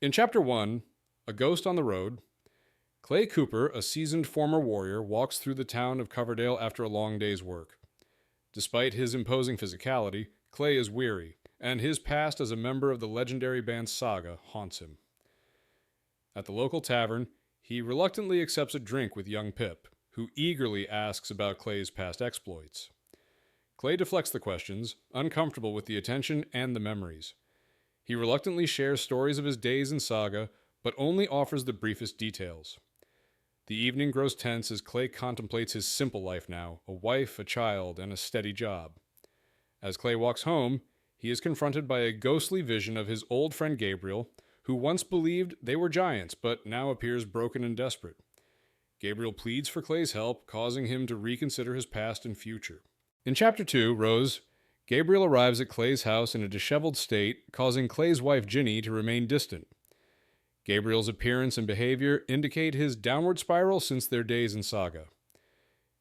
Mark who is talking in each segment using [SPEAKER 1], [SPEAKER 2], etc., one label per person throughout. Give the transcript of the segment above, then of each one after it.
[SPEAKER 1] In Chapter 1, A Ghost on the Road, Clay Cooper, a seasoned former warrior, walks through the town of Coverdale after a long day's work. Despite his imposing physicality, Clay is weary, and his past as a member of the legendary band Saga haunts him. At the local tavern, he reluctantly accepts a drink with young Pip, who eagerly asks about Clay's past exploits. Clay deflects the questions, uncomfortable with the attention and the memories. He reluctantly shares stories of his days in Saga, but only offers the briefest details. The evening grows tense as Clay contemplates his simple life now, a wife, a child, and a steady job. As Clay walks home, he is confronted by a ghostly vision of his old friend Gabriel, who once believed they were giants, but now appears broken and desperate. Gabriel pleads for Clay's help, causing him to reconsider his past and future. In Chapter 2, Rose, Gabriel arrives at Clay's house in a disheveled state, causing Clay's wife Ginny to remain distant. Gabriel's appearance and behavior indicate his downward spiral since their days in Saga.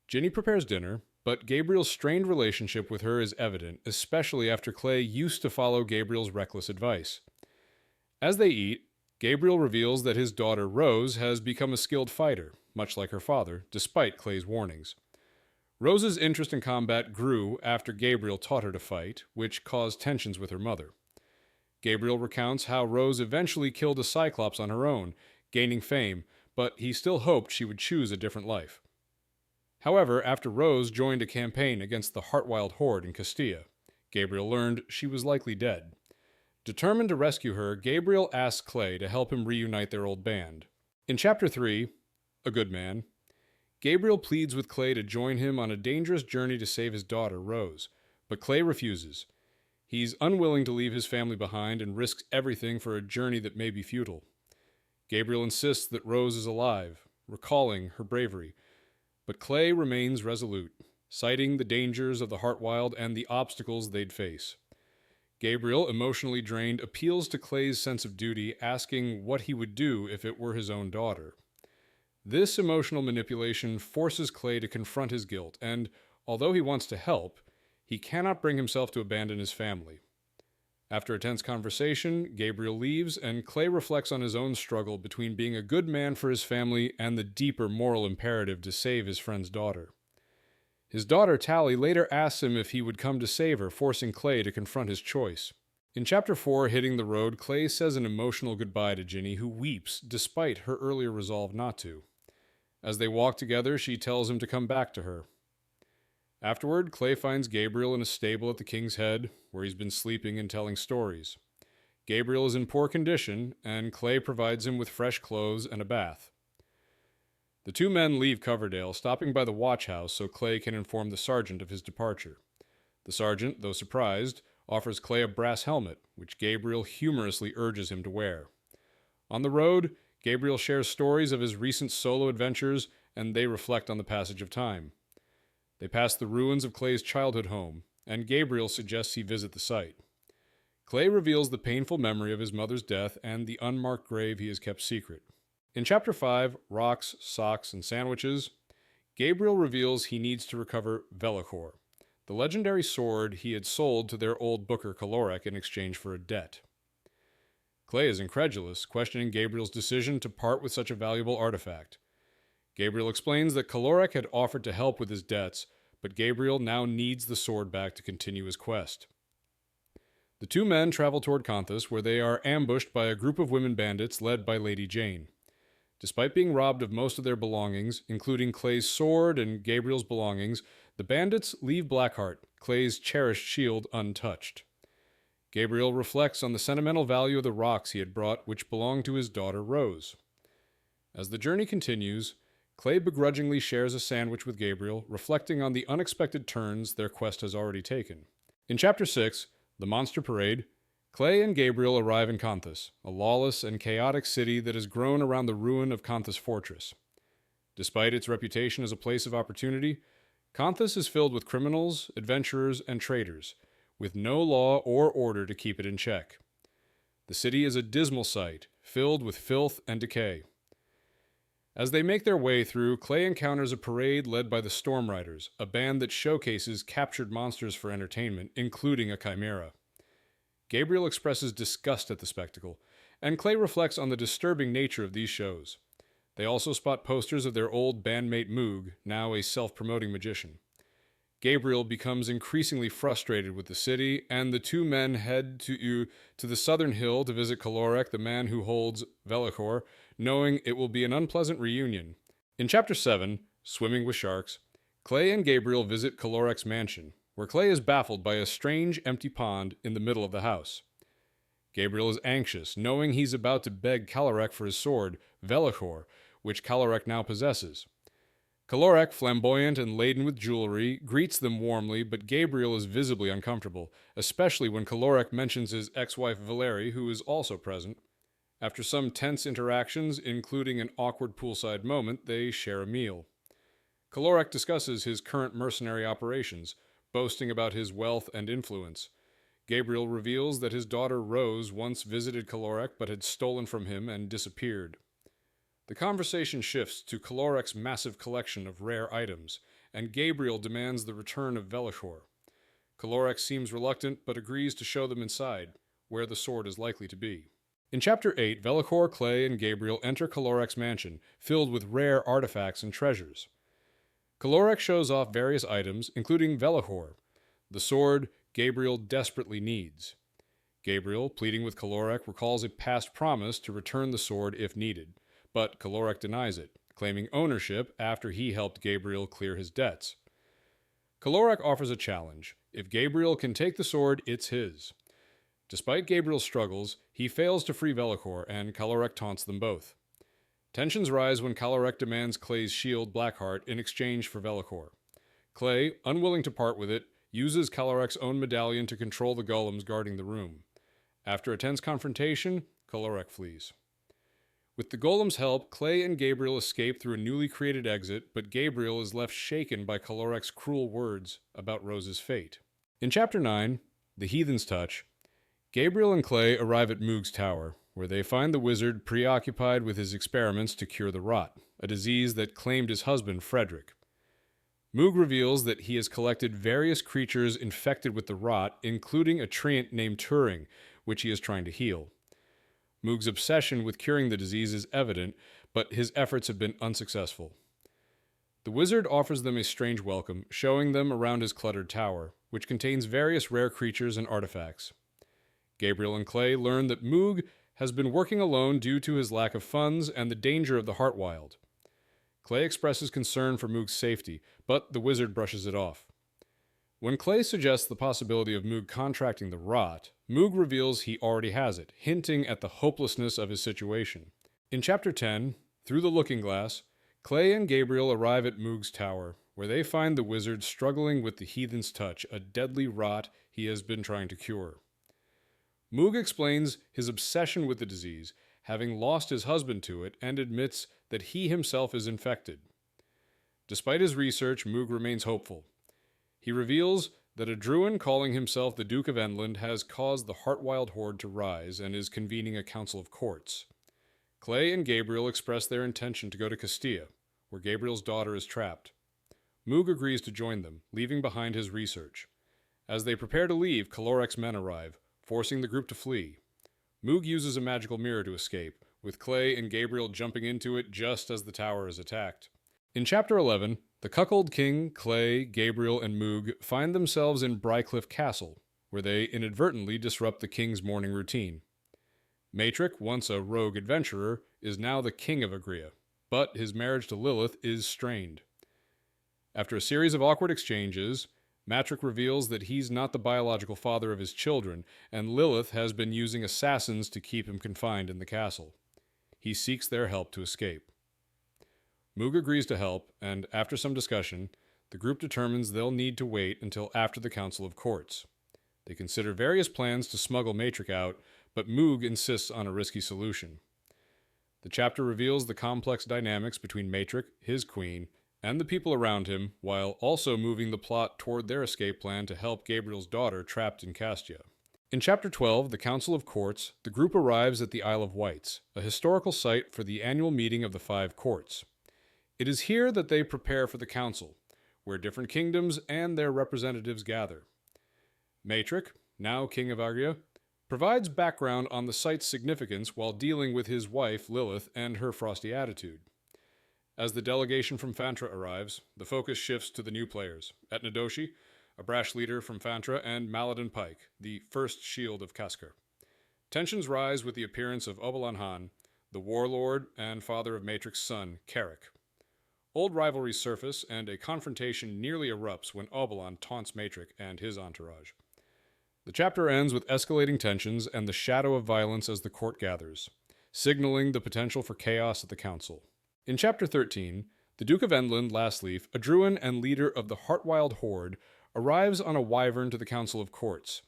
[SPEAKER 1] Ginny prepares dinner, but Gabriel's strained relationship with her is evident, especially after Clay used to follow Gabriel's reckless advice. As they eat, Gabriel reveals that his daughter Rose has become a skilled fighter, much like her father, despite Clay's warnings. Rose's interest in combat grew after Gabriel taught her to fight, which caused tensions with her mother. Gabriel recounts how Rose eventually killed a Cyclops on her own, gaining fame, but he still hoped she would choose a different life. However, after Rose joined a campaign against the Heartwild horde in Castilla, Gabriel learned she was likely dead. Determined to rescue her, Gabriel asks Clay to help him reunite their old band. In Chapter 3, A Good Man, Gabriel pleads with Clay to join him on a dangerous journey to save his daughter, Rose, but Clay refuses. He's unwilling to leave his family behind and risks everything for a journey that may be futile. Gabriel insists that Rose is alive, recalling her bravery, but Clay remains resolute, citing the dangers of the Heartwild and the obstacles they'd face. Gabriel, emotionally drained, appeals to Clay's sense of duty, asking what he would do if it were his own daughter. This emotional manipulation forces Clay to confront his guilt, and although he wants to help, he cannot bring himself to abandon his family. After a tense conversation, Gabriel leaves, and Clay reflects on his own struggle between being a good man for his family and the deeper moral imperative to save his friend's daughter. His daughter, Tally, later asks him if he would come to save her, forcing Clay to confront his choice. In Chapter 4, Hitting the Road, Clay says an emotional goodbye to Ginny, who weeps despite her earlier resolve not to. As they walk together, she tells him to come back to her. Afterward, Clay finds Gabriel in a stable at the King's Head, where he's been sleeping and telling stories. Gabriel is in poor condition, and Clay provides him with fresh clothes and a bath. The two men leave Coverdale, stopping by the watch house so Clay can inform the sergeant of his departure. The sergeant, though surprised, offers Clay a brass helmet, which Gabriel humorously urges him to wear. On the road, Gabriel shares stories of his recent solo adventures, and they reflect on the passage of time. They pass the ruins of Clay's childhood home, and Gabriel suggests he visit the site. Clay reveals the painful memory of his mother's death and the unmarked grave he has kept secret. In Chapter 5, Rocks, Socks, and Sandwiches, Gabriel reveals he needs to recover Velochor, the legendary sword he had sold to their old booker Caloric in exchange for a debt. Clay is incredulous, questioning Gabriel's decision to part with such a valuable artifact. Gabriel explains that Caloric had offered to help with his debts, but Gabriel now needs the sword back to continue his quest. The two men travel toward Conthas, where they are ambushed by a group of women bandits led by Lady Jane. Despite being robbed of most of their belongings, including Clay's sword and Gabriel's belongings, the bandits leave Blackheart, Clay's cherished shield, untouched. Gabriel reflects on the sentimental value of the rocks he had brought, which belonged to his daughter Rose. As the journey continues, Clay begrudgingly shares a sandwich with Gabriel, reflecting on the unexpected turns their quest has already taken. In Chapter 6, The Monster Parade, Clay and Gabriel arrive in Conthas, a lawless and chaotic city that has grown around the ruin of Conthas Fortress. Despite its reputation as a place of opportunity, Conthas is filled with criminals, adventurers, and traitors, with no law or order to keep it in check. The city is a dismal sight, filled with filth and decay. As they make their way through, Clay encounters a parade led by the Storm Riders, a band that showcases captured monsters for entertainment, including a chimera. Gabriel expresses disgust at the spectacle, and Clay reflects on the disturbing nature of these shows. They also spot posters of their old bandmate Moog, now a self-promoting magician. Gabriel becomes increasingly frustrated with the city, and the two men head to the southern hill to visit Calorek, the man who holds Velochor, knowing it will be an unpleasant reunion. In Chapter 7, Swimming with Sharks, Clay and Gabriel visit Calorek's mansion, where Clay is baffled by a strange empty pond in the middle of the house. Gabriel is anxious, knowing he's about to beg Calorek for his sword, Velochor, which Calorek now possesses. Calorek, flamboyant and laden with jewelry, greets them warmly, but Gabriel is visibly uncomfortable, especially when Calorek mentions his ex-wife Valeri, who is also present. After some tense interactions, including an awkward poolside moment, they share a meal. Calorek discusses his current mercenary operations, boasting about his wealth and influence. Gabriel reveals that his daughter Rose once visited Calorek but had stolen from him and disappeared. The conversation shifts to Calorek's massive collection of rare items, and Gabriel demands the return of Velochor. Calorek seems reluctant but agrees to show them inside, where the sword is likely to be. In Chapter 8, Velochor, Clay, and Gabriel enter Calorek's mansion, filled with rare artifacts and treasures. Calorek shows off various items, including Velochor, the sword Gabriel desperately needs. Gabriel, pleading with Calorek, recalls a past promise to return the sword if needed, but Calorek denies it, claiming ownership after he helped Gabriel clear his debts. Calorek offers a challenge. If Gabriel can take the sword, it's his. Despite Gabriel's struggles, he fails to free Velochor, and Calorek taunts them both. Tensions rise when Calorek demands Clay's shield Blackheart in exchange for Velochor. Clay, unwilling to part with it, uses Calorek's own medallion to control the golems guarding the room. After a tense confrontation, Calorek flees. With the golem's help, Clay and Gabriel escape through a newly created exit, but Gabriel is left shaken by Calorek's cruel words about Rose's fate. In Chapter 9, The Heathen's Touch, Gabriel and Clay arrive at Moog's tower, where they find the wizard preoccupied with his experiments to cure the rot, a disease that claimed his husband, Frederick. Moog reveals that he has collected various creatures infected with the rot, including a treant named Turing, which he is trying to heal. Moog's obsession with curing the disease is evident, but his efforts have been unsuccessful. The wizard offers them a strange welcome, showing them around his cluttered tower, which contains various rare creatures and artifacts. Gabriel and Clay learn that Moog has been working alone due to his lack of funds and the danger of the Heartwyld. Clay expresses concern for Moog's safety, but the wizard brushes it off. When Clay suggests the possibility of Moog contracting the rot, Moog reveals he already has it, hinting at the hopelessness of his situation. In Chapter 10, Through the Looking Glass, Clay and Gabriel arrive at Moog's tower, where they find the wizard struggling with the Heathen's Touch, a deadly rot he has been trying to cure. Moog explains his obsession with the disease, having lost his husband to it, and admits that he himself is infected. Despite his research, Moog remains hopeful. He reveals that a Druid calling himself the Duke of Endland has caused the Heartwyld horde to rise and is convening a council of courts. Clay and Gabriel express their intention to go to Castilla, where Gabriel's daughter is trapped. Moog agrees to join them, leaving behind his research. As they prepare to leave, Calorek's men arrive, forcing the group to flee. Moog uses a magical mirror to escape, with Clay and Gabriel jumping into it just as the tower is attacked. In Chapter 11, the cuckold king, Clay, Gabriel, and Moog find themselves in Brycliffe Castle, where they inadvertently disrupt the king's morning routine. Matrick, once a rogue adventurer, is now the king of Agria, but his marriage to Lilith is strained. After a series of awkward exchanges, Matrick reveals that he's not the biological father of his children, and Lilith has been using assassins to keep him confined in the castle. He seeks their help to escape. Moog agrees to help, and after some discussion, the group determines they'll need to wait until after the Council of Courts. They consider various plans to smuggle Matrick out, but Moog insists on a risky solution. The chapter reveals the complex dynamics between Matrick, his queen, and the people around him, while also moving the plot toward their escape plan to help Gabriel's daughter trapped in Castia. In Chapter 12, The Council of Courts, the group arrives at the Isle of Wights, a historical site for the annual meeting of the 5 courts. It is here that they prepare for the council, where different kingdoms and their representatives gather. Matrick, now king of Agria, provides background on the site's significance while dealing with his wife, Lilith, and her frosty attitude. As the delegation from Fantra arrives, the focus shifts to the new players, Etnadoshi, a brash leader from Fantra, and Maladin Pike, the first shield of Kaskar. Tensions rise with the appearance of Obelan Han, the warlord and father of Matrix's son, Carrick. Old rivalries surface, and a confrontation nearly erupts when Obelan taunts Matrix and his entourage. The chapter ends with escalating tensions and the shadow of violence as the court gathers, signaling the potential for chaos at the council. In Chapter 13, the Duke of Endland, Lastleaf, a Druin and leader of the Heartwild Horde, arrives on a wyvern to the Council of Courts.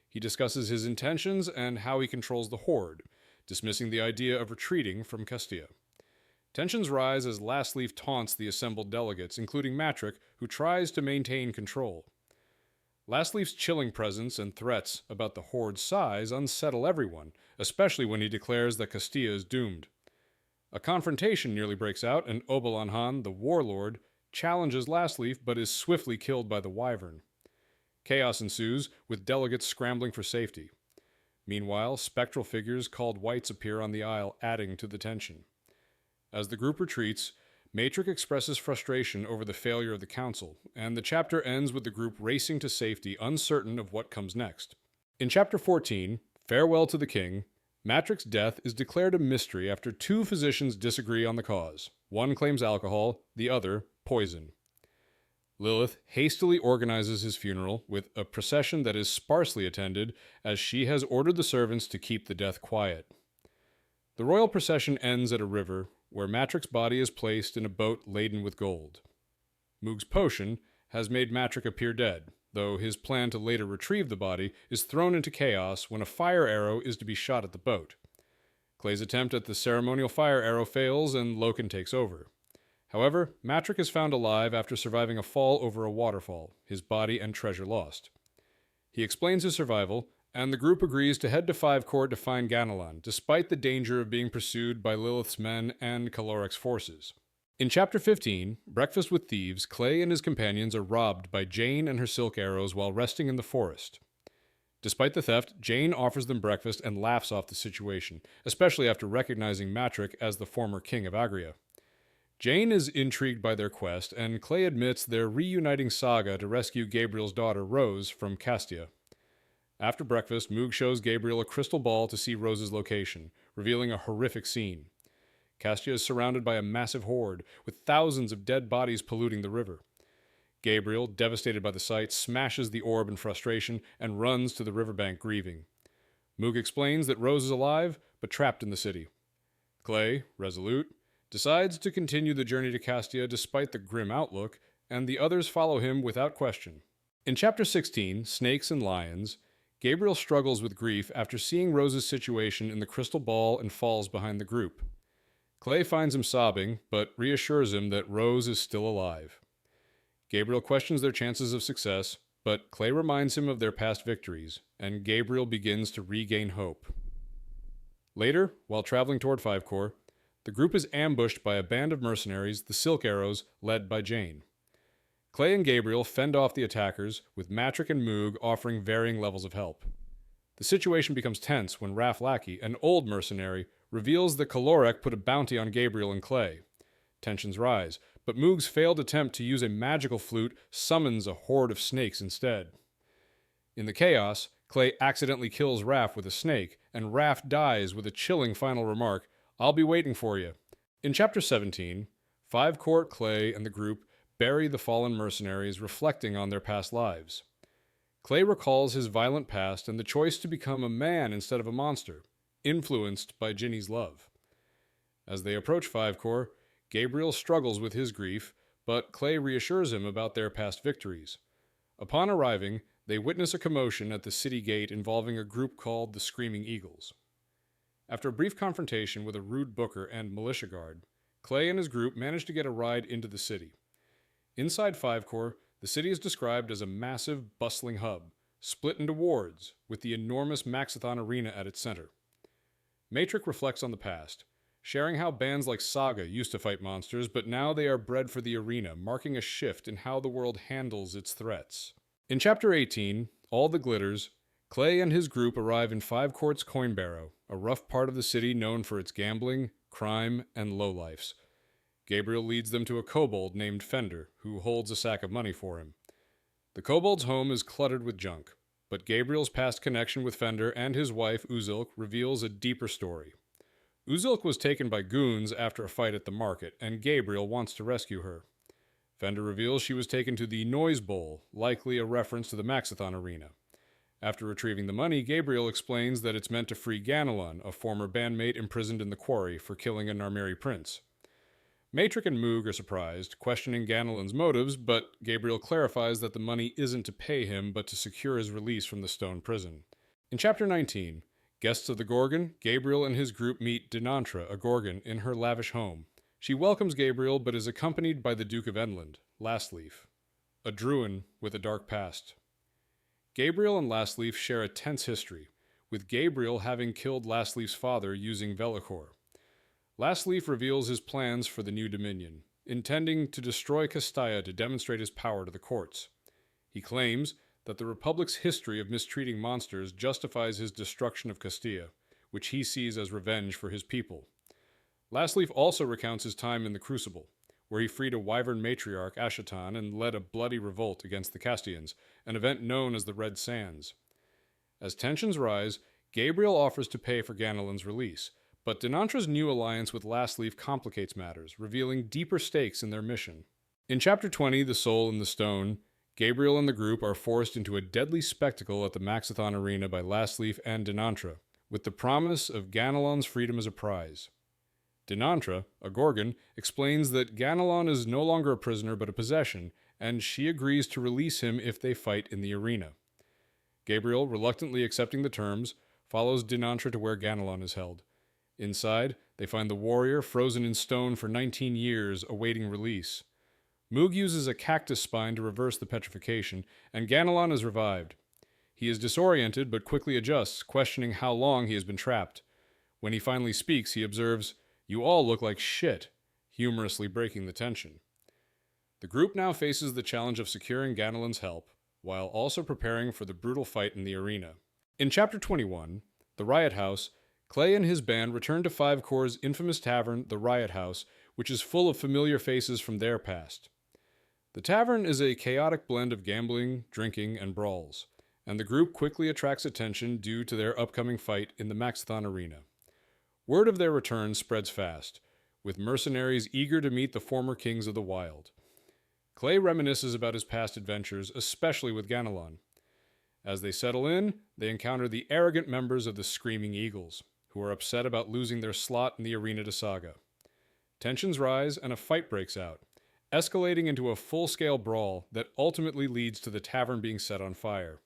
[SPEAKER 1] He discusses his intentions and how he controls the Horde, dismissing the idea of retreating from Castilla. Tensions rise as Lastleaf taunts the assembled delegates, including Matrix, who tries to maintain control. Lastleaf's chilling presence and threats about the Horde's size unsettle everyone, especially when he declares that Castilla is doomed. A confrontation nearly breaks out, and Obelan Han, the warlord, challenges Lastleaf but is swiftly killed by the wyvern. Chaos ensues, with delegates scrambling for safety. Meanwhile, spectral figures called Whites appear on the Isle, adding to the tension. As the group retreats, Matrix expresses frustration over the failure of the council, and the chapter ends with the group racing to safety, uncertain of what comes next. In Chapter 14, Farewell to the King, Matrix's death is declared a mystery after two physicians disagree on the cause. One claims alcohol, the other poison. Lilith hastily organizes his funeral with a procession that is sparsely attended, as she has ordered the servants to keep the death quiet. The royal procession ends at a river, where Matrix's body is placed in a boat laden with gold. Moog's potion has made Matrix appear dead, though his plan to later retrieve the body is thrown into chaos when a fire arrow is to be shot at the boat. Clay's attempt at the ceremonial fire arrow fails and Loken takes over. However, Matrix is found alive after surviving a fall over a waterfall, his body and treasure lost. He explains his survival, and the group agrees to head to Five Court to find Ganelan, despite the danger of being pursued by Lilith's men and Caloric's forces. In Chapter 15, Breakfast with Thieves, Clay and his companions are robbed by Jane and her silk arrows while resting in the forest. Despite the theft, Jane offers them breakfast and laughs off the situation, especially after recognizing Matrix as the former king of Agria. Jane is intrigued by their quest, and Clay admits they're reuniting Saga to rescue Gabriel's daughter, Rose, from Castilla. After breakfast, Moog shows Gabriel a crystal ball to see Rose's location, revealing a horrific scene. Castilla is surrounded by a massive horde, with thousands of dead bodies polluting the river. Gabriel, devastated by the sight, smashes the orb in frustration and runs to the riverbank grieving. Moog explains that Rose is alive, but trapped in the city. Clay, resolute, decides to continue the journey to Castilla despite the grim outlook, and the others follow him without question. In Chapter 16, Snakes and Lions, Gabriel struggles with grief after seeing Rose's situation in the crystal ball and falls behind the group. Clay finds him sobbing, but reassures him that Rose is still alive. Gabriel questions their chances of success, but Clay reminds him of their past victories, and Gabriel begins to regain hope. Later, while traveling toward Five Corps, the group is ambushed by a band of mercenaries, the Silk Arrows, led by Jane. Clay and Gabriel fend off the attackers, with Matrix and Moog offering varying levels of help. The situation becomes tense when Raf Lackey, an old mercenary, reveals that Caloric put a bounty on Gabriel and Clay. Tensions rise, but Moog's failed attempt to use a magical flute summons a horde of snakes instead. In the chaos, Clay accidentally kills Raf with a snake, and Raf dies with a chilling final remark, "I'll be waiting for you." In Chapter 17, Five Court, Clay, and the group bury the fallen mercenaries, reflecting on their past lives. Clay recalls his violent past and the choice to become a man instead of a monster, influenced by Ginny's love. As they approach Five Corps, Gabriel struggles with his grief, but Clay reassures him about their past victories. Upon arriving, they witness a commotion at the city gate involving a group called the Screaming Eagles. After a brief confrontation with a rude booker and militia guard, Clay and his group manage to get a ride into the city. Inside Five Corps, the city is described as a massive, bustling hub, split into wards, with the enormous Maxithon Arena at its center. Matrix reflects on the past, sharing how bands like Saga used to fight monsters, but now they are bred for the arena, marking a shift in how the world handles its threats. In Chapter 18, All the Glitters, Clay and his group arrive in Five Courts Coin Barrow, a rough part of the city known for its gambling, crime, and lowlifes. Gabriel leads them to a kobold named Fender, who holds a sack of money for him. The kobold's home is cluttered with junk, but Gabriel's past connection with Fender and his wife Uzilk reveals a deeper story. Uzilk was taken by goons after a fight at the market, and Gabriel wants to rescue her. Fender reveals she was taken to the Noise Bowl, likely a reference to the Maxithon arena. After retrieving the money, Gabriel explains that it's meant to free Ganelon, a former bandmate imprisoned in the quarry for killing a Narmeri prince. Matrix and Moog are surprised, questioning Ganelon's motives, but Gabriel clarifies that the money isn't to pay him, but to secure his release from the stone prison. In Chapter 19, guests of the Gorgon, Gabriel and his group meet Dinantra, a Gorgon, in her lavish home. She welcomes Gabriel, but is accompanied by the Duke of Endland, Lastleaf, a Druid with a dark past. Gabriel and Lastleaf share a tense history, with Gabriel having killed Lastleaf's father using Velikor. Lastleaf reveals his plans for the new Dominion, intending to destroy Castilla to demonstrate his power to the courts. He claims that the Republic's history of mistreating monsters justifies his destruction of Castilla, which he sees as revenge for his people. Lastleaf also recounts his time in the Crucible, where he freed a wyvern matriarch, Ashatan, and led a bloody revolt against the Castians, an event known as the Red Sands. As tensions rise, Gabriel offers to pay for Ganelon's release, but Dinantra's new alliance with Lastleaf complicates matters, revealing deeper stakes in their mission. In Chapter 20, The Soul in the Stone, Gabriel and the group are forced into a deadly spectacle at the Maxithon arena by Lastleaf and Dinantra, with the promise of Ganelon's freedom as a prize. Dinantra, a Gorgon, explains that Ganelon is no longer a prisoner but a possession, and she agrees to release him if they fight in the arena. Gabriel, reluctantly accepting the terms, follows Dinantra to where Ganelon is held. Inside, they find the warrior frozen in stone for 19 years, awaiting release. Moog uses a cactus spine to reverse the petrification, and Ganelon is revived. He is disoriented but quickly adjusts, questioning how long he has been trapped. When he finally speaks, he observes, "You all look like shit," humorously breaking the tension. The group now faces the challenge of securing Ganelon's help, while also preparing for the brutal fight in the arena. In Chapter 21, The Riot House, Clay and his band return to Five Core's infamous tavern, the Riot House, which is full of familiar faces from their past. The tavern is a chaotic blend of gambling, drinking, and brawls, and the group quickly attracts attention due to their upcoming fight in the Maxithon arena. Word of their return spreads fast, with mercenaries eager to meet the former kings of the Wyld. Clay reminisces about his past adventures, especially with Ganelon. As they settle in, they encounter the arrogant members of the Screaming Eagles, who are upset about losing their slot in the arena to Saga. Tensions rise and a fight breaks out, escalating into a full-scale brawl that ultimately leads to the tavern being set on fire.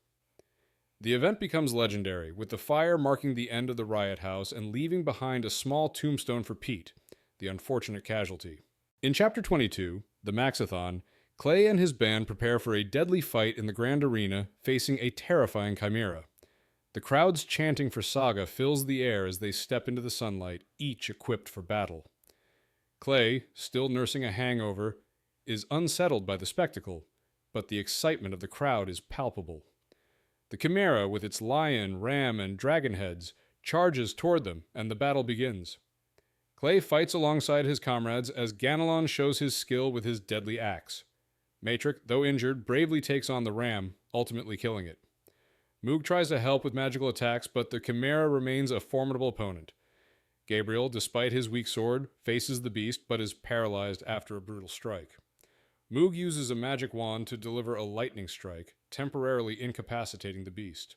[SPEAKER 1] The event becomes legendary, with the fire marking the end of the Riot House and leaving behind a small tombstone for Pete, the unfortunate casualty. In Chapter 22, The Maxithon, Clay and his band prepare for a deadly fight in the Grand Arena, facing a terrifying chimera. The crowd's chanting for Saga fills the air as they step into the sunlight, each equipped for battle. Clay, still nursing a hangover, is unsettled by the spectacle, but the excitement of the crowd is palpable. The chimera, with its lion, ram, and dragon heads, charges toward them, and the battle begins. Clay fights alongside his comrades as Ganelon shows his skill with his deadly axe. Matrix, though injured, bravely takes on the ram, ultimately killing it. Moog tries to help with magical attacks, but the chimera remains a formidable opponent. Gabriel, despite his weak sword, faces the beast, but is paralyzed after a brutal strike. Moog uses a magic wand to deliver a lightning strike, temporarily incapacitating the beast.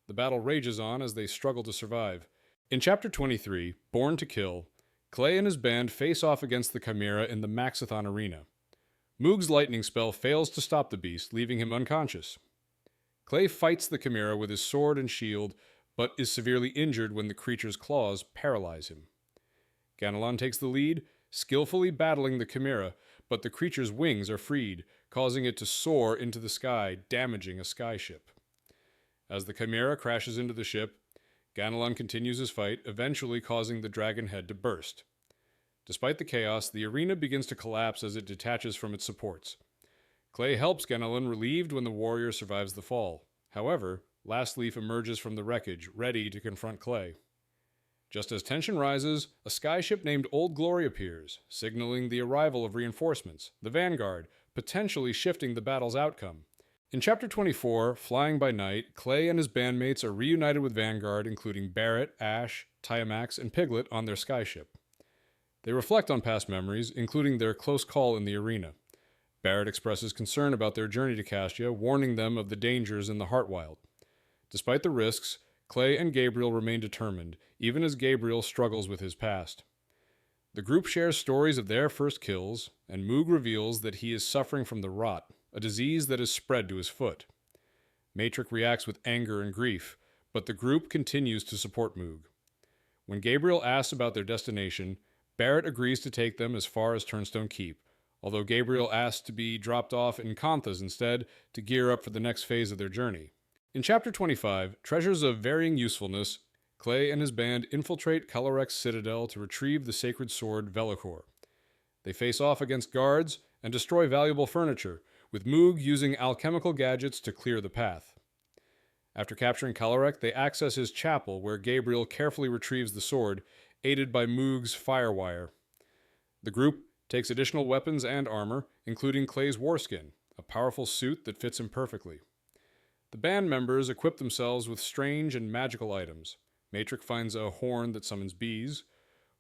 [SPEAKER 1] The battle rages on as they struggle to survive. In Chapter 23, Born to Kill, Clay and his band face off against the chimera in the Maxithon arena. Moog's lightning spell fails to stop the beast, leaving him unconscious. Clay fights the chimera with his sword and shield, but is severely injured when the creature's claws paralyze him. Ganelon takes the lead, skillfully battling the chimera, but the creature's wings are freed, causing it to soar into the sky, damaging a skyship. As the chimera crashes into the ship, Ganelon continues his fight, eventually causing the dragon head to burst. Despite the chaos, the arena begins to collapse as it detaches from its supports. Clay helps Ganelon, relieved when the warrior survives the fall. However, Last Leaf emerges from the wreckage, ready to confront Clay. Just as tension rises, a skyship named Old Glory appears, signaling the arrival of reinforcements, the Vanguard, potentially shifting the battle's outcome. In Chapter 24, Flying by Night, Clay and his bandmates are reunited with Vanguard, including Barrett, Ash, Tiamax, and Piglet on their skyship. They reflect on past memories, including their close call in the arena. Barrett expresses concern about their journey to Castia, warning them of the dangers in the Heartwyld. Despite the risks, Clay and Gabriel remain determined, even as Gabriel struggles with his past. The group shares stories of their first kills, and Moog reveals that he is suffering from the rot, a disease that has spread to his foot. Matrix reacts with anger and grief, but the group continues to support Moog. When Gabriel asks about their destination, Barrett agrees to take them as far as Turnstone Keep, although Gabriel asks to be dropped off in Kanthas instead to gear up for the next phase of their journey. In Chapter 25, Treasures of Varying Usefulness, Clay and his band infiltrate Calorek's citadel to retrieve the sacred sword Velocor. They face off against guards and destroy valuable furniture, with Moog using alchemical gadgets to clear the path. After capturing Calorek, they access his chapel, where Gabriel carefully retrieves the sword, aided by Moog's firewire. The group takes additional weapons and armor, including Clay's warskin, a powerful suit that fits him perfectly. The band members equip themselves with strange and magical items. Matrix finds a horn that summons bees.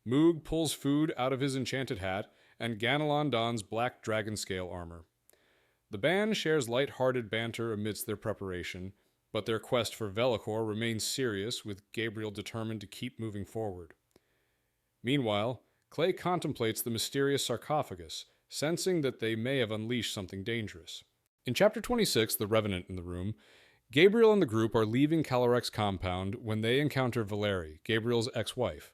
[SPEAKER 1] Moog pulls food out of his enchanted hat, and Ganelon dons black dragon scale armor. The band shares light-hearted banter amidst their preparation, but their quest for Velocor remains serious, with Gabriel determined to keep moving forward. Meanwhile, Clay contemplates the mysterious sarcophagus, sensing that they may have unleashed something dangerous. In Chapter 26, The Revenant in the Room, Gabriel and the group are leaving Calorek's compound when they encounter Valerie, Gabriel's ex-wife.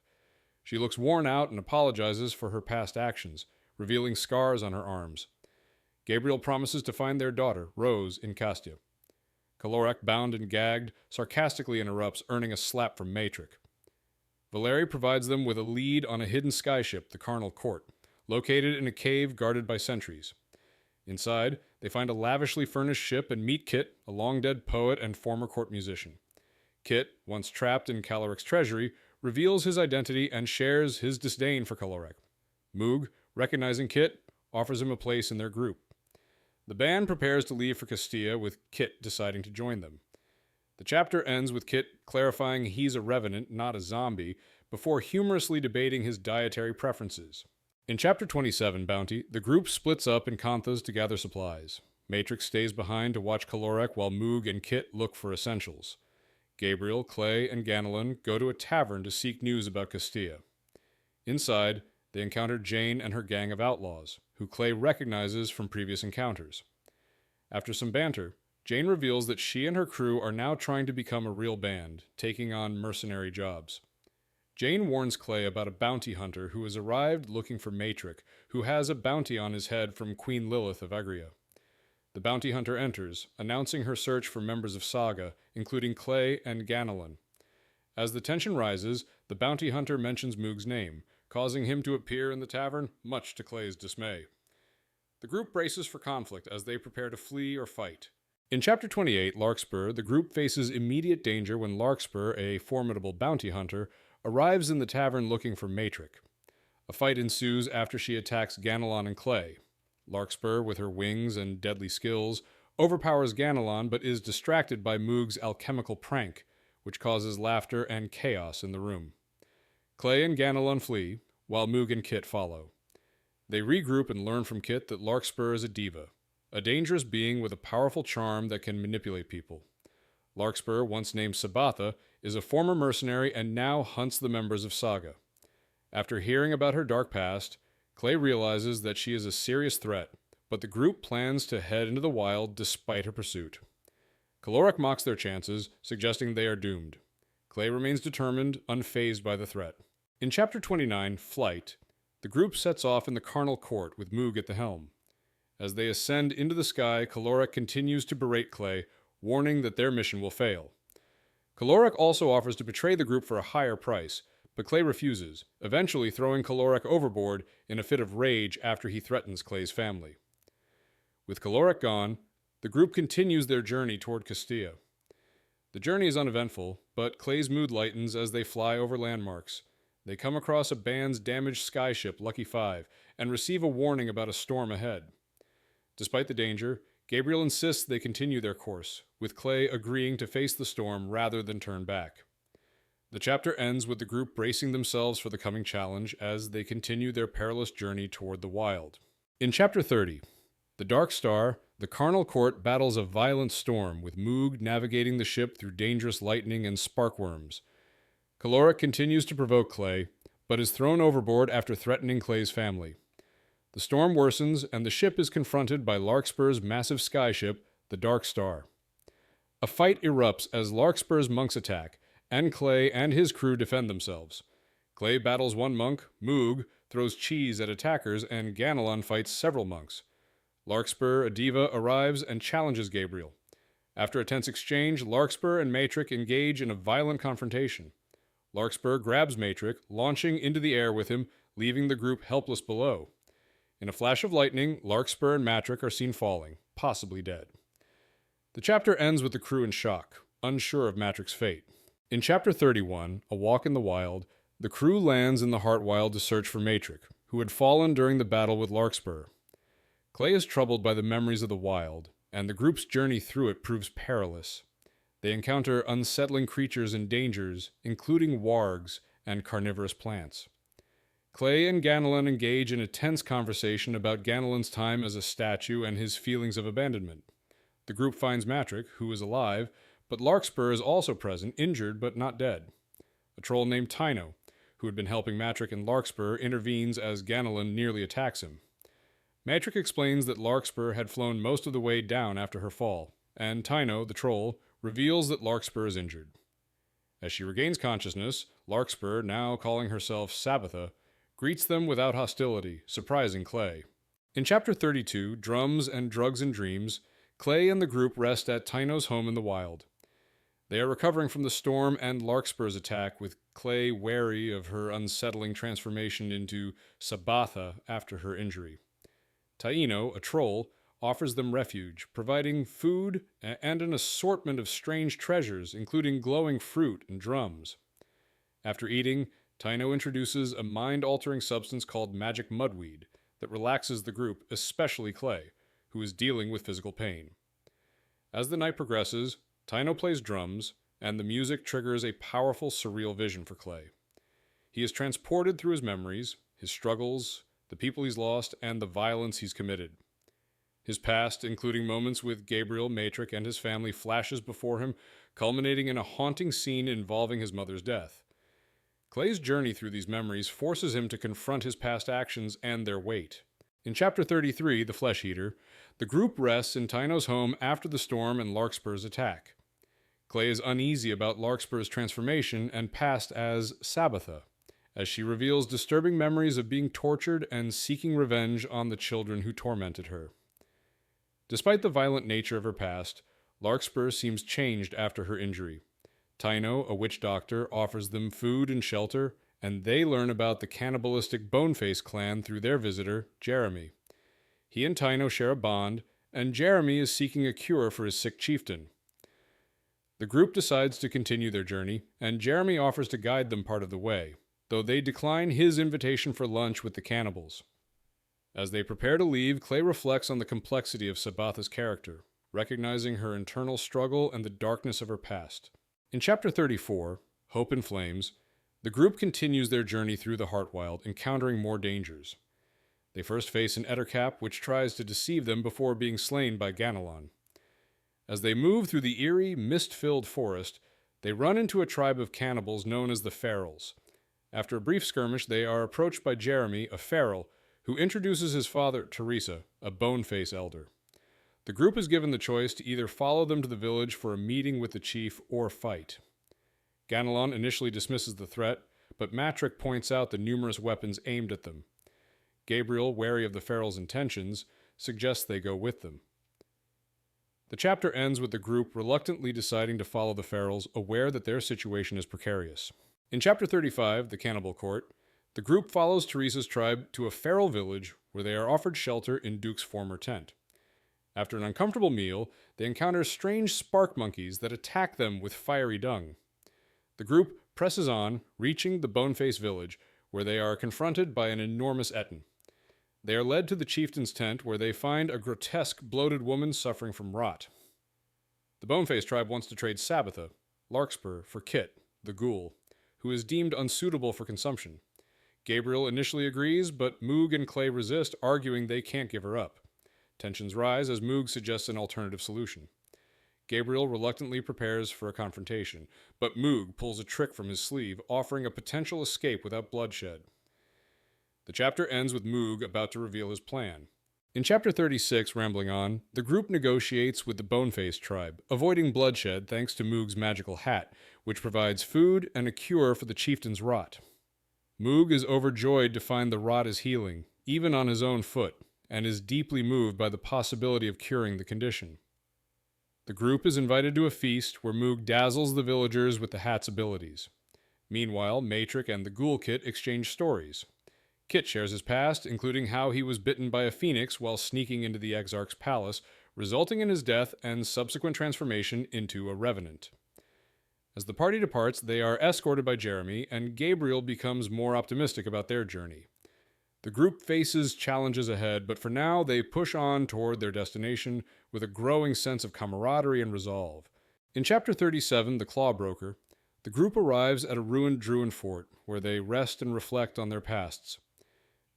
[SPEAKER 1] She looks worn out and apologizes for her past actions, revealing scars on her arms. Gabriel promises to find their daughter, Rose, in Castia. Calorek, bound and gagged, sarcastically interrupts, earning a slap from Matrix. Valerie provides them with a lead on a hidden skyship, the Carnal Court, located in a cave guarded by sentries. Inside, they find a lavishly furnished ship and meet Kit, a long-dead poet and former court musician. Kit, once trapped in Calorek's treasury, reveals his identity and shares his disdain for Calorek. Moog, recognizing Kit, offers him a place in their group. The band prepares to leave for Castia, with Kit deciding to join them. The chapter ends with Kit clarifying he's a revenant, not a zombie, before humorously debating his dietary preferences. In Chapter 27, Bounty, the group splits up in Kanthas to gather supplies. Matrix stays behind to watch Calorek while Moog and Kit look for essentials. Gabriel, Clay, and Ganelon go to a tavern to seek news about Castia. Inside, they encounter Jane and her gang of outlaws, who Clay recognizes from previous encounters. After some banter, Jane reveals that she and her crew are now trying to become a real band, taking on mercenary jobs. Jane warns Clay about a bounty hunter who has arrived looking for Matrix, who has a bounty on his head from Queen Lilith of Agria. The bounty hunter enters, announcing her search for members of Saga, including Clay and Ganelon. As the tension rises, the bounty hunter mentions Moog's name, causing him to appear in the tavern, much to Clay's dismay. The group braces for conflict as they prepare to flee or fight. In Chapter 28, Larkspur, the group faces immediate danger when Larkspur, a formidable bounty hunter, arrives in the tavern looking for Matrix. A fight ensues after she attacks Ganelon and Clay. Larkspur, with her wings and deadly skills, overpowers Ganelon but is distracted by Moog's alchemical prank, which causes laughter and chaos in the room. Clay and Ganelon flee, while Moog and Kit follow. They regroup and learn from Kit that Larkspur is a diva, a dangerous being with a powerful charm that can manipulate people. Larkspur, once named Sabatha, is a former mercenary and now hunts the members of Saga. After hearing about her dark past, Clay realizes that she is a serious threat, but the group plans to head into the Wyld despite her pursuit. Calorek mocks their chances, suggesting they are doomed. Clay remains determined, unfazed by the threat. In Chapter 29, Flight, the group sets off in the Carnal Court with Moog at the helm. As they ascend into the sky, Calorek continues to berate Clay, warning that their mission will fail. Calorek also offers to betray the group for a higher price, but Clay refuses, eventually throwing Calorek overboard in a fit of rage after he threatens Clay's family. With Calorek gone, the group continues their journey toward Castia. The journey is uneventful, but Clay's mood lightens as they fly over landmarks. They come across a band's damaged skyship, Lucky 5, and receive a warning about a storm ahead. Despite the danger, Gabriel insists they continue their course, with Clay agreeing to face the storm rather than turn back. The chapter ends with the group bracing themselves for the coming challenge as they continue their perilous journey toward the Wyld. In Chapter 30, The Dark Star, the Carnal Court battles a violent storm, with Moog navigating the ship through dangerous lightning and sparkworms. Caloric continues to provoke Clay, but is thrown overboard after threatening Clay's family. The storm worsens, and the ship is confronted by Larkspur's massive skyship, the Dark Star. A fight erupts as Larkspur's monks attack, and Clay and his crew defend themselves. Clay battles one monk, Moog throws cheese at attackers, and Ganelon fights several monks. Larkspur, a diva, arrives and challenges Gabriel. After a tense exchange, Larkspur and Matrix engage in a violent confrontation. Larkspur grabs Matrix, launching into the air with him, leaving the group helpless below. In a flash of lightning, Larkspur and Matrix are seen falling, possibly dead. The chapter ends with the crew in shock, unsure of Matrix's fate. In Chapter 31, A Walk in the Wyld, the crew lands in the Heartwyld to search for Matrix, who had fallen during the battle with Larkspur. Clay is troubled by the memories of the Wyld, and the group's journey through it proves perilous. They encounter unsettling creatures and dangers, including wargs and carnivorous plants. Clay and Ganelon engage in a tense conversation about Ganelon's time as a statue and his feelings of abandonment. The group finds Matrix, who is alive, but Larkspur is also present, injured but not dead. A troll named Tyno, who had been helping Matrix and Larkspur, intervenes as Ganelon nearly attacks him. Matrix explains that Larkspur had flown most of the way down after her fall, and Tyno, the troll, reveals that Larkspur is injured. As she regains consciousness, Larkspur, now calling herself Sabbatha, greets them without hostility, surprising Clay. In Chapter 32, Drums and Drugs and Dreams, Clay and the group rest at Tyno's home in the Wyld. They are recovering from the storm and Larkspur's attack, with Clay wary of her unsettling transformation into Sabbatha after her injury. Taino, a troll, offers them refuge, providing food and an assortment of strange treasures, including glowing fruit and drums. After eating, Tyno introduces a mind-altering substance called magic mudweed that relaxes the group, especially Clay, who is dealing with physical pain. As the night progresses, Tyno plays drums, and the music triggers a powerful, surreal vision for Clay. He is transported through his memories, his struggles, the people he's lost, and the violence he's committed. His past, including moments with Gabriel, Matrix, and his family, flashes before him, culminating in a haunting scene involving his mother's death. Clay's journey through these memories forces him to confront his past actions and their weight. In Chapter 33, The Flesh Eater, the group rests in Tyno's home after the storm and Larkspur's attack. Clay is uneasy about Larkspur's transformation and past as Sabbatha, as she reveals disturbing memories of being tortured and seeking revenge on the children who tormented her. Despite the violent nature of her past, Larkspur seems changed after her injury. Tyno, a witch doctor, offers them food and shelter, and they learn about the cannibalistic Boneface clan through their visitor, Jeremy. He and Tyno share a bond, and Jeremy is seeking a cure for his sick chieftain. The group decides to continue their journey, and Jeremy offers to guide them part of the way, though they decline his invitation for lunch with the cannibals. As they prepare to leave, Clay reflects on the complexity of Sabbatha's character, recognizing her internal struggle and the darkness of her past. In Chapter 34, Hope in Flames, the group continues their journey through the Heartwyld, encountering more dangers. They first face an Ettercap, which tries to deceive them before being slain by Ganelon. As they move through the eerie, mist-filled forest, they run into a tribe of cannibals known as the Ferals. After a brief skirmish, they are approached by Jeremy, a feral, who introduces his father, Teresa, a Boneface elder. The group is given the choice to either follow them to the village for a meeting with the chief or fight. Ganelon initially dismisses the threat, but Matrix points out the numerous weapons aimed at them. Gabriel, wary of the ferals' intentions, suggests they go with them. The chapter ends with the group reluctantly deciding to follow the ferals, aware that their situation is precarious. In Chapter 35, The Cannibal Court, the group follows Teresa's tribe to a feral village where they are offered shelter in Duke's former tent. After an uncomfortable meal, they encounter strange spark monkeys that attack them with fiery dung. The group presses on, reaching the Boneface village, where they are confronted by an enormous Etten. They are led to the chieftain's tent, where they find a grotesque, bloated woman suffering from rot. The Boneface tribe wants to trade Sabbatha, Larkspur, for Kit, the ghoul, who is deemed unsuitable for consumption. Gabriel initially agrees, but Moog and Clay resist, arguing they can't give her up. Tensions rise as Moog suggests an alternative solution. Gabriel reluctantly prepares for a confrontation, but Moog pulls a trick from his sleeve, offering a potential escape without bloodshed. The chapter ends with Moog about to reveal his plan. In Chapter 36, Rambling On, the group negotiates with the Boneface tribe, avoiding bloodshed thanks to Moog's magical hat, which provides food and a cure for the chieftain's rot. Moog is overjoyed to find the rot is healing, even on his own foot, and is deeply moved by the possibility of curing the condition. The group is invited to a feast where Moog dazzles the villagers with the hat's abilities. Meanwhile, Matrix and the Ghoul Kit exchange stories. Kit shares his past, including how he was bitten by a phoenix while sneaking into the Exarch's palace, resulting in his death and subsequent transformation into a revenant. As the party departs, they are escorted by Jeremy, and Gabriel becomes more optimistic about their journey. The group faces challenges ahead, but for now they push on toward their destination with a growing sense of camaraderie and resolve. In Chapter 37, The Clawbroker, the group arrives at a ruined Druid fort, where they rest and reflect on their pasts.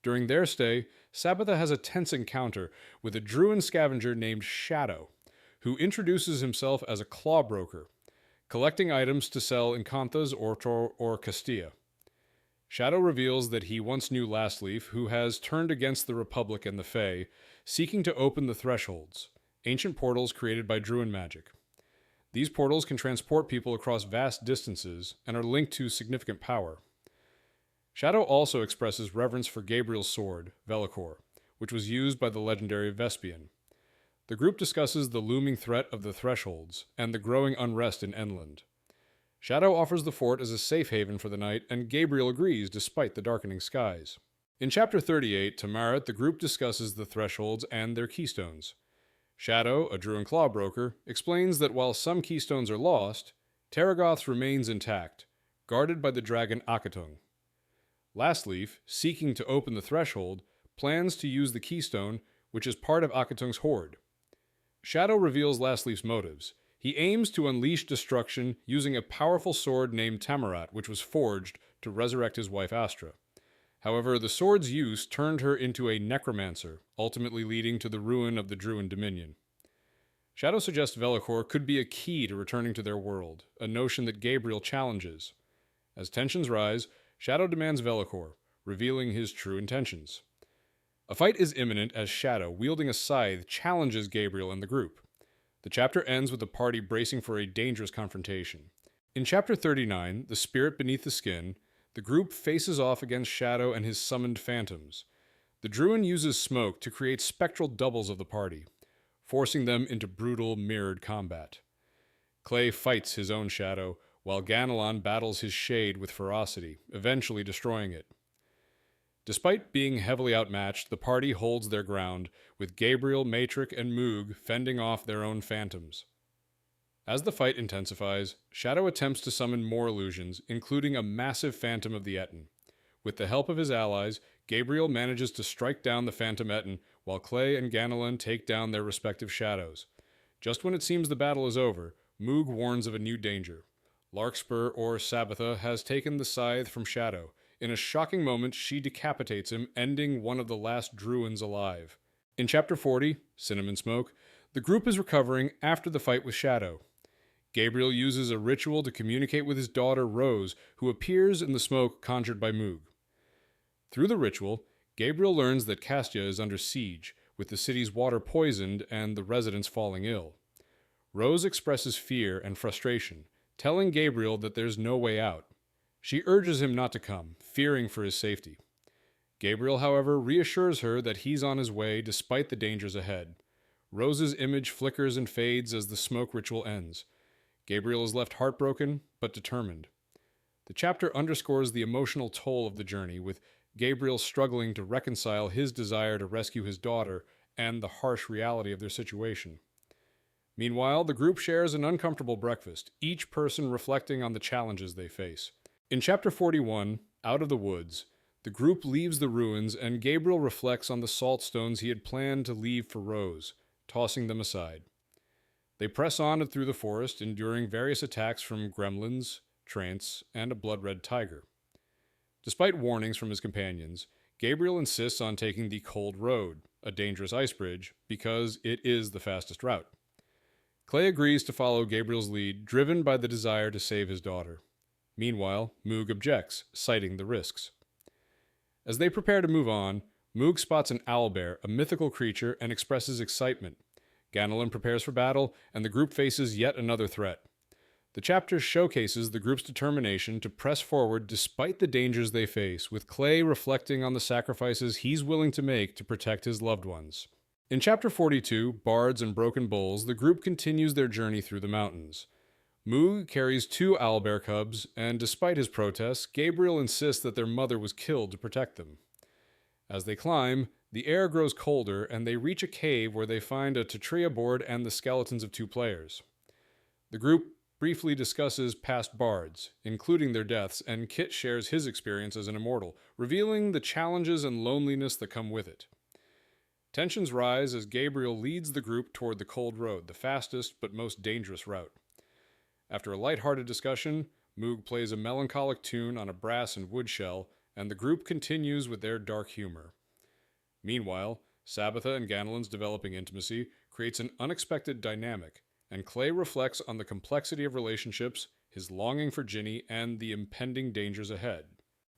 [SPEAKER 1] During their stay, Sabbatha has a tense encounter with a Druid scavenger named Shadow, who introduces himself as a Clawbroker, collecting items to sell in Kanthas, Ortor, or Castilla. Shadow reveals that he once knew Lastleaf, who has turned against the Republic and the Fae, seeking to open the Thresholds, ancient portals created by Druid magic. These portals can transport people across vast distances and are linked to significant power. Shadow also expresses reverence for Gabriel's sword, Velikor, which was used by the legendary Vespian. The group discusses the looming threat of the Thresholds and the growing unrest in Enland. Shadow offers the fort as a safe haven for the night, and Gabriel agrees despite the darkening skies. In Chapter 38, Tamaret, the group discusses the Thresholds and their keystones. Shadow, a Druid Clawbroker, explains that while some keystones are lost, Terragoth's remains intact, guarded by the dragon Akatung. Lastleaf, seeking to open the Threshold, plans to use the keystone, which is part of Akatung's hoard. Shadow reveals Lastleaf's motives. He aims to unleash destruction using a powerful sword named Tamarat, which was forged to resurrect his wife Astra. However, the sword's use turned her into a necromancer, ultimately leading to the ruin of the Druid dominion. Shadow suggests Velikor could be a key to returning to their world, a notion that Gabriel challenges. As tensions rise, Shadow demands Velikor, revealing his true intentions. A fight is imminent as Shadow, wielding a scythe, challenges Gabriel and the group. The chapter ends with the party bracing for a dangerous confrontation. In Chapter 39, The Spirit Beneath the Skin, the group faces off against Shadow and his summoned phantoms. The Druid uses smoke to create spectral doubles of the party, forcing them into brutal, mirrored combat. Clay fights his own Shadow, while Ganelon battles his shade with ferocity, eventually destroying it. Despite being heavily outmatched, the party holds their ground, with Gabriel, Matrix, and Moog fending off their own phantoms. As the fight intensifies, Shadow attempts to summon more illusions, including a massive phantom of the Etten. With the help of his allies, Gabriel manages to strike down the phantom Etten, while Clay and Ganelon take down their respective shadows. Just when it seems the battle is over, Moog warns of a new danger. Larkspur, or Sabbatha, has taken the scythe from Shadow. In a shocking moment, she decapitates him, ending one of the last Druids alive. In Chapter 40, Cinnamon Smoke, the group is recovering after the fight with Shadow. Gabriel uses a ritual to communicate with his daughter Rose, who appears in the smoke conjured by Moog. Through the ritual, Gabriel learns that Castia is under siege, with the city's water poisoned and the residents falling ill. Rose expresses fear and frustration, telling Gabriel that there's no way out. She urges him not to come, fearing for his safety. Gabriel, however, reassures her that he's on his way despite the dangers ahead. Rose's image flickers and fades as the smoke ritual ends. Gabriel is left heartbroken, but determined. The chapter underscores the emotional toll of the journey, with Gabriel struggling to reconcile his desire to rescue his daughter and the harsh reality of their situation. Meanwhile, the group shares an uncomfortable breakfast, each person reflecting on the challenges they face. In Chapter 41, Out of the Woods, the group leaves the ruins and Gabriel reflects on the salt stones he had planned to leave for Rose, tossing them aside. They press on through the forest, enduring various attacks from gremlins, trants, and a blood-red tiger. Despite warnings from his companions, Gabriel insists on taking the Cold Road, a dangerous ice bridge, because it is the fastest route. Clay agrees to follow Gabriel's lead, driven by the desire to save his daughter. Meanwhile, Moog objects, citing the risks. As they prepare to move on, Moog spots an owlbear, a mythical creature, and expresses excitement. Ganelon prepares for battle, and the group faces yet another threat. The chapter showcases the group's determination to press forward despite the dangers they face, with Clay reflecting on the sacrifices he's willing to make to protect his loved ones. In Chapter 42, Bards and Broken Bulls, the group continues their journey through the mountains. Moog carries 2 owlbear cubs, and despite his protests, Gabriel insists that their mother was killed to protect them. As they climb, the air grows colder, and they reach a cave where they find a Tetria board and the skeletons of 2 players. The group briefly discusses past bards, including their deaths, and Kit shares his experience as an immortal, revealing the challenges and loneliness that come with it. Tensions rise as Gabriel leads the group toward the Cold Road, the fastest but most dangerous route. After a light-hearted discussion, Moog plays a melancholic tune on a brass and wood shell, and the group continues with their dark humor. Meanwhile, Sabbatha and Ganelon's developing intimacy creates an unexpected dynamic, and Clay reflects on the complexity of relationships, his longing for Ginny, and the impending dangers ahead.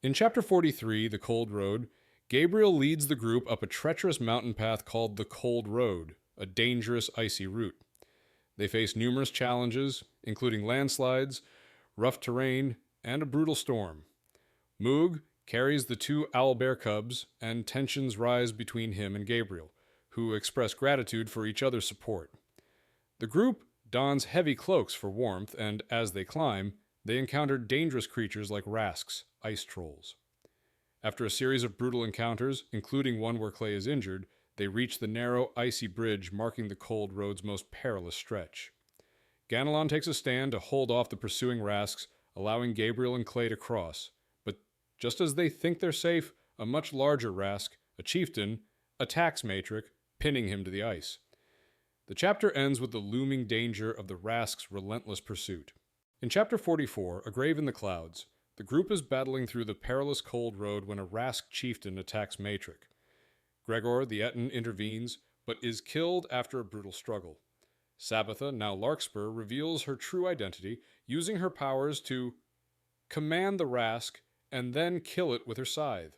[SPEAKER 1] In Chapter 43, The Cold Road, Gabriel leads the group up a treacherous mountain path called the Cold Road, a dangerous icy route. They face numerous challenges, including landslides, rough terrain, and a brutal storm. Moog carries the 2 owlbear cubs, and tensions rise between him and Gabriel, who express gratitude for each other's support. The group dons heavy cloaks for warmth, and as they climb, they encounter dangerous creatures like rasks, ice trolls. After a series of brutal encounters, including one where Clay is injured, they reach the narrow, icy bridge marking the Cold Road's most perilous stretch. Ganelon takes a stand to hold off the pursuing rasks, allowing Gabriel and Clay to cross. But just as they think they're safe, a much larger rask, a chieftain, attacks Matrix, pinning him to the ice. The chapter ends with the looming danger of the rask's relentless pursuit. In Chapter 44, A Grave in the Clouds, the group is battling through the perilous Cold Road when a rask chieftain attacks Matrix. Gregor the Etten intervenes, but is killed after a brutal struggle. Sabbatha, now Larkspur, reveals her true identity, using her powers to command the rask and then kill it with her scythe.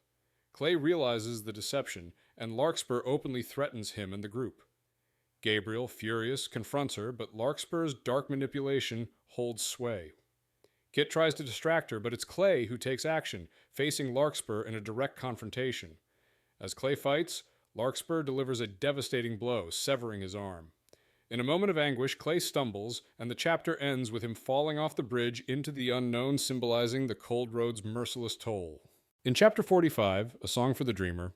[SPEAKER 1] Clay realizes the deception, and Larkspur openly threatens him and the group. Gabriel, furious, confronts her, but Larkspur's dark manipulation holds sway. Kit tries to distract her, but it's Clay who takes action, facing Larkspur in a direct confrontation. As Clay fights, Larkspur delivers a devastating blow, severing his arm. In a moment of anguish, Clay stumbles, and the chapter ends with him falling off the bridge into the unknown, symbolizing the Cold Road's merciless toll. In Chapter 45, A Song for the Dreamer,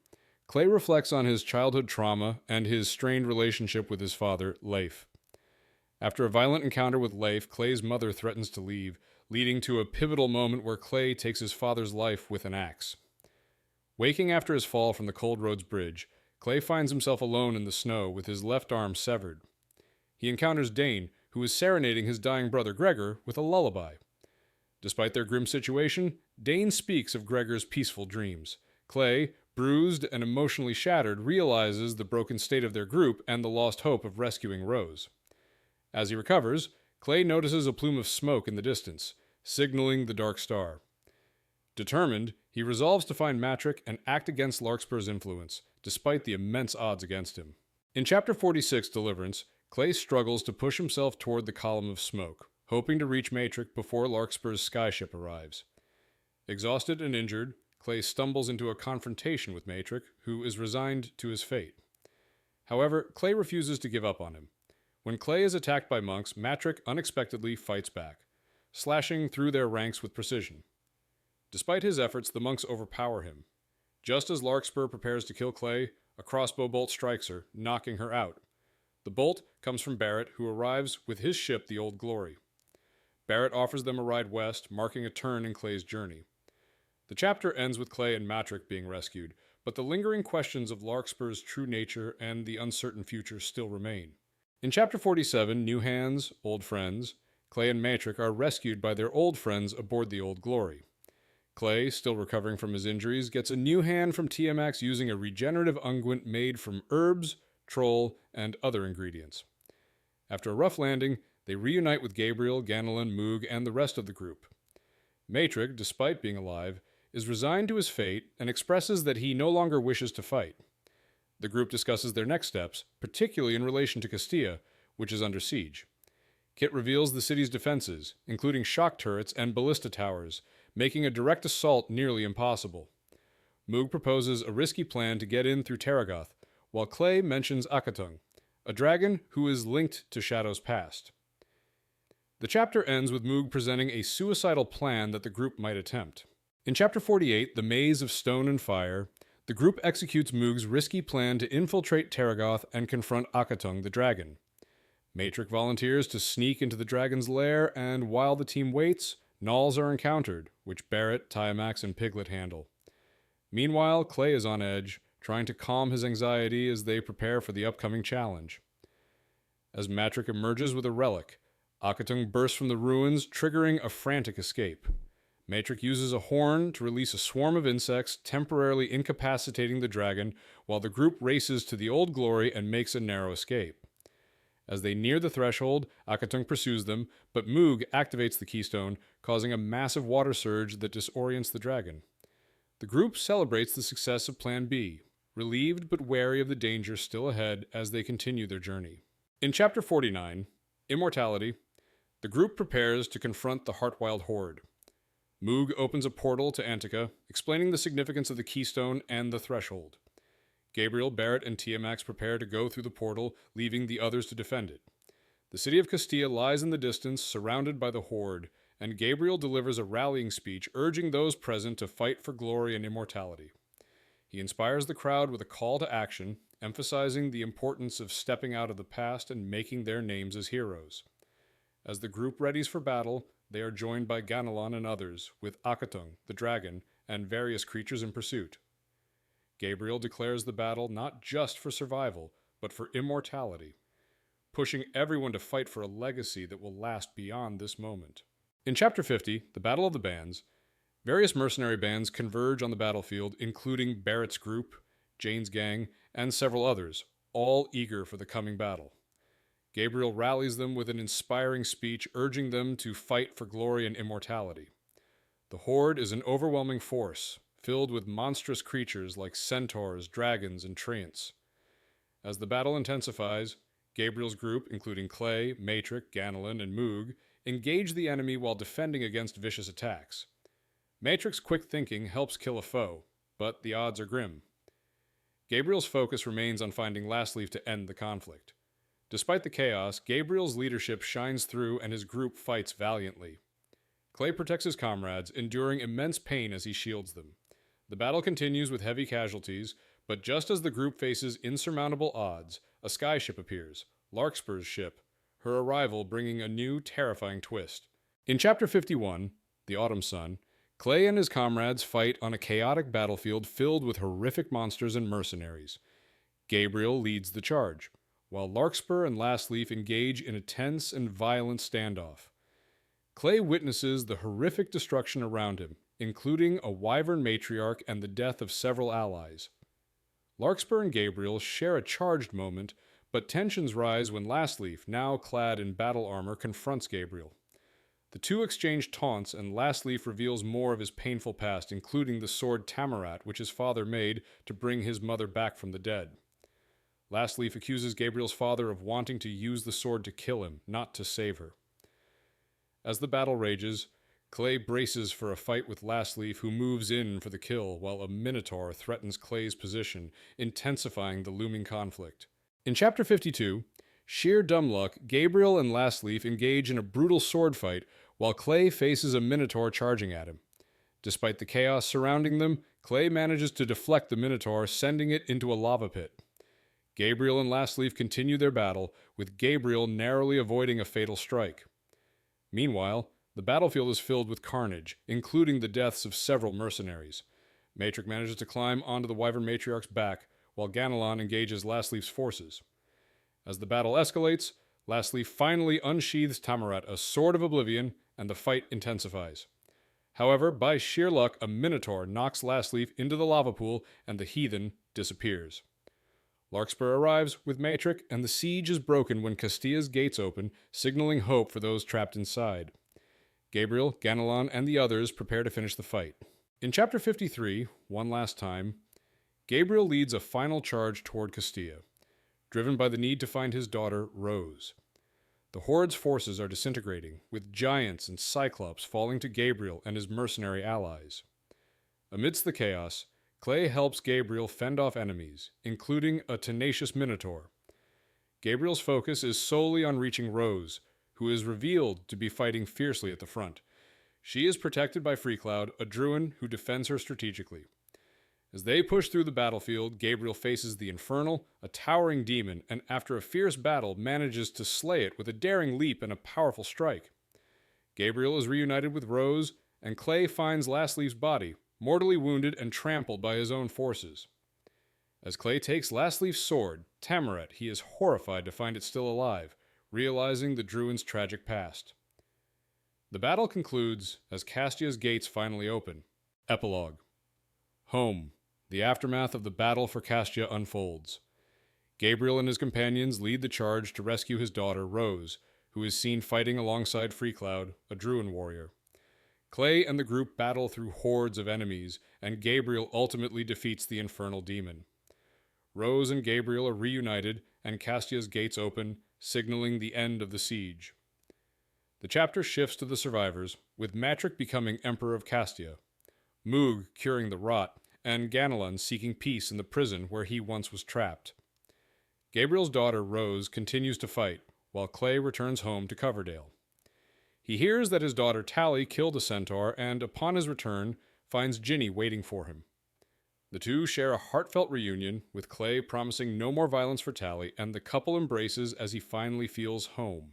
[SPEAKER 1] Clay reflects on his childhood trauma and his strained relationship with his father, Leif. After a violent encounter with Leif, Clay's mother threatens to leave, leading to a pivotal moment where Clay takes his father's life with an axe. Waking after his fall from the Cold Road's bridge, Clay finds himself alone in the snow with his left arm severed. He encounters Dane, who is serenading his dying brother Gregor with a lullaby. Despite their grim situation, Dane speaks of Gregor's peaceful dreams. Clay, bruised and emotionally shattered, realizes the broken state of their group and the lost hope of rescuing Rose. As he recovers, Clay notices a plume of smoke in the distance, signaling the Dark Star. Determined, he resolves to find Matrix and act against Larkspur's influence, despite the immense odds against him. In Chapter 46, Deliverance, Clay struggles to push himself toward the column of smoke, hoping to reach Matrix before Larkspur's skyship arrives. Exhausted and injured, Clay stumbles into a confrontation with Matrix, who is resigned to his fate. However, Clay refuses to give up on him. When Clay is attacked by monks, Matrix unexpectedly fights back, slashing through their ranks with precision. Despite his efforts, the monks overpower him. Just as Larkspur prepares to kill Clay, A crossbow bolt strikes her, knocking her out. The bolt comes from Barrett, who arrives with his ship, the Old Glory. Barrett offers them a ride west, marking a turn in Clay's journey. The chapter ends with Clay and Matrick being rescued, but the lingering questions of Larkspur's true nature and the uncertain future still remain. In Chapter 47, New Hands, Old Friends, Clay and Matrick are rescued by their old friends aboard the Old Glory. Clay, still recovering from his injuries, gets a new hand from TMX using a regenerative unguent made from herbs, troll, and other ingredients. After a rough landing, they reunite with Gabriel, Ganelon, Moog, and the rest of the group. Matrick, despite being alive, is resigned to his fate and expresses that he no longer wishes to fight. The group discusses their next steps, particularly in relation to Castilla, which is under siege. Kit reveals the city's defenses, including shock turrets and ballista towers, making a direct assault nearly impossible. Moog proposes a risky plan to get in through Terragoth, while Clay mentions Akatung, a dragon who is linked to Shadow's past. The chapter ends with Moog presenting a suicidal plan that the group might attempt. In Chapter 48, The Maze of Stone and Fire, the group executes Moog's risky plan to infiltrate Terragoth and confront Akatung the dragon. Matrick volunteers to sneak into the dragon's lair, and while the team waits, Gnolls are encountered, which Barrett, Tiamax, and Piglet handle. Meanwhile, Clay is on edge, trying to calm his anxiety as they prepare for the upcoming challenge. As Matrick emerges with a relic, Akatung bursts from the ruins, triggering a frantic escape. Matrick uses a horn to release a swarm of insects, temporarily incapacitating the dragon, while the group races to the Old Glory and makes a narrow escape. As they near the threshold, Akatung pursues them, but Moog activates the keystone, causing a massive water surge that disorients the dragon. The group celebrates the success of Plan B, relieved but wary of the danger still ahead as they continue their journey. In Chapter 49, Immortality, the group prepares to confront the Heartwild Horde. Moog opens a portal to Antica, explaining the significance of the keystone and the threshold. Gabriel, Barrett, and Tiamax prepare to go through the portal, leaving the others to defend it. The city of Castilla lies in the distance, surrounded by the Horde, and Gabriel delivers a rallying speech urging those present to fight for glory and immortality. He inspires the crowd with a call to action, emphasizing the importance of stepping out of the past and making their names as heroes. As the group readies for battle, they are joined by Ganelon and others, with Akatung, the dragon, and various creatures in pursuit. Gabriel declares the battle not just for survival, but for immortality, pushing everyone to fight for a legacy that will last beyond this moment. In Chapter 50, The Battle of the Bands, various mercenary bands converge on the battlefield, including Barrett's group, Jane's gang, and several others, all eager for the coming battle. Gabriel rallies them with an inspiring speech urging them to fight for glory and immortality. The Horde is an overwhelming force, filled with monstrous creatures like centaurs, dragons, and treants. As the battle intensifies, Gabriel's group, including Clay, Matrick, Ganelon, and Moog, engage the enemy while defending against vicious attacks. Matrick's quick thinking helps kill a foe, but the odds are grim. Gabriel's focus remains on finding Lastleaf to end the conflict. Despite the chaos, Gabriel's leadership shines through and his group fights valiantly. Clay protects his comrades, enduring immense pain as he shields them. The battle continues with heavy casualties, but just as the group faces insurmountable odds, a skyship appears, Larkspur's ship, her arrival bringing a new, terrifying twist. In Chapter 51, The Autumn Sun, Clay and his comrades fight on a chaotic battlefield filled with horrific monsters and mercenaries. Gabriel leads the charge, while Larkspur and Lastleaf engage in a tense and violent standoff. Clay witnesses the horrific destruction around him, including a wyvern matriarch and the death of several allies. Larkspur and Gabriel share a charged moment, but tensions rise when Lastleaf, now clad in battle armor, confronts Gabriel. The two exchange taunts, and Lastleaf reveals more of his painful past, including the sword Tamarat, which his father made to bring his mother back from the dead. Lastleaf accuses Gabriel's father of wanting to use the sword to kill him, not to save her. As the battle rages, Clay braces for a fight with Lastleaf, who moves in for the kill, while a minotaur threatens Clay's position, intensifying the looming conflict. In Chapter 52, sheer dumb luck, Gabriel and Lastleaf engage in a brutal sword fight, while Clay faces a minotaur charging at him. Despite the chaos surrounding them, Clay manages to deflect the Minotaur, sending it into a lava pit. Gabriel and Lastleaf continue their battle, with Gabriel narrowly avoiding a fatal strike. Meanwhile, the battlefield is filled with carnage, including the deaths of several mercenaries. Matrix manages to climb onto the Wyvern Matriarch's back, while Ganelon engages Lastleaf's forces. As the battle escalates, Lastleaf finally unsheathes Tamarat, a sword of oblivion, and the fight intensifies. However, by sheer luck, a Minotaur knocks Lastleaf into the lava pool, and the heathen disappears. Larkspur arrives with Matrix, and the siege is broken when Castilla's gates open, signaling hope for those trapped inside. Gabriel, Ganelon, and the others prepare to finish the fight. In Chapter 53, One Last Time, Gabriel leads a final charge toward Castilla, driven by the need to find his daughter, Rose. The Horde's forces are disintegrating, with giants and cyclops falling to Gabriel and his mercenary allies. Amidst the chaos, Clay helps Gabriel fend off enemies, including a tenacious Minotaur. Gabriel's focus is solely on reaching Rose, who is revealed to be fighting fiercely at the front. She is protected by Freecloud, a druid who defends her strategically. As they push through the battlefield, Gabriel faces the Infernal, a towering demon, and after a fierce battle manages to slay it with a daring leap and a powerful strike. Gabriel is reunited with Rose, and Clay finds Lastleaf's body, mortally wounded and trampled by his own forces. As Clay takes Lastleaf's sword, Tamarat, he is horrified to find it still alive, realizing the druid's tragic past. The battle concludes as Castia's gates finally open. Epilogue. Home. The aftermath of the battle for Castia unfolds. Gabriel and his companions lead the charge to rescue his daughter, Rose, who is seen fighting alongside Freecloud, a druid warrior. Clay and the group battle through hordes of enemies, and Gabriel ultimately defeats the infernal demon. Rose and Gabriel are reunited, and Castia's gates open, signaling the end of the siege. The chapter shifts to the survivors, with Matrix becoming Emperor of Castia, Moog curing the rot, and Ganelon seeking peace in the prison where he once was trapped. Gabriel's daughter, Rose, continues to fight, while Clay returns home to Coverdale. He hears that his daughter Tally killed a centaur, and upon his return, finds Ginny waiting for him. The two share a heartfelt reunion, with Clay promising no more violence for Tally, and the couple embraces as he finally feels home.